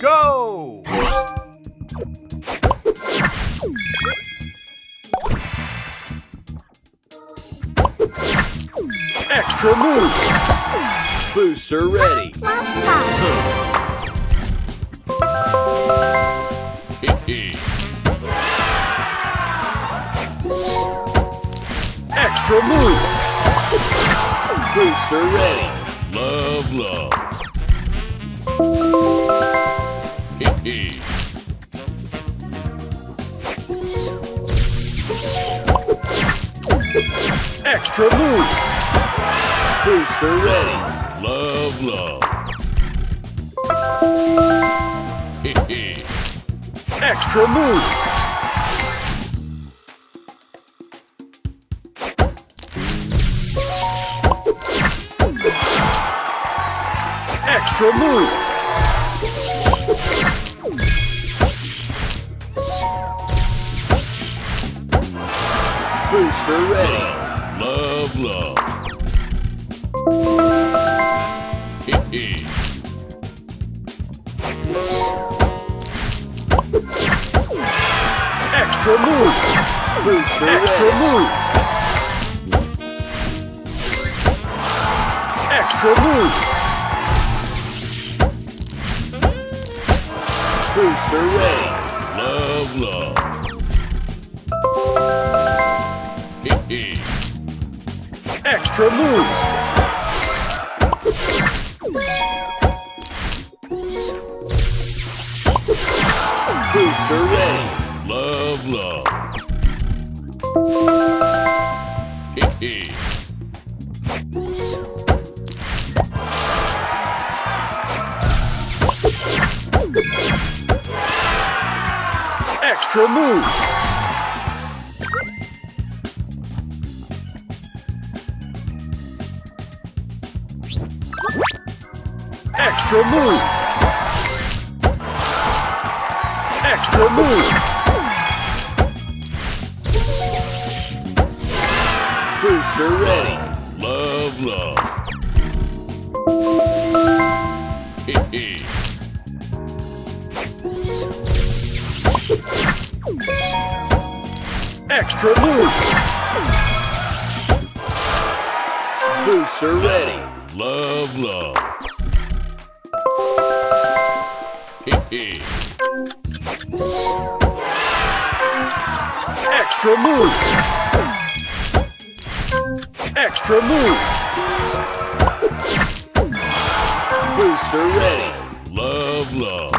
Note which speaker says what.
Speaker 1: Go!
Speaker 2: Extra move! Booster ready! Extra move! Booster ready!
Speaker 3: Love, love.
Speaker 2: Extra move! Booster ready!
Speaker 3: Love, love.
Speaker 2: Extra move! Extra move! Booster ready!
Speaker 3: Love, love.
Speaker 2: Extra move! Booster extra move! Extra move! Booster ready!
Speaker 3: Love, love.
Speaker 2: Extra move! Booster ready!
Speaker 3: Love, love.
Speaker 2: Extra move! Extra move! Extra move! Booster ready!
Speaker 3: Love, love.
Speaker 2: Extra move! Booster ready!
Speaker 3: Love, love.
Speaker 2: Extra move! Extra move! Booster ready!
Speaker 3: Love, love.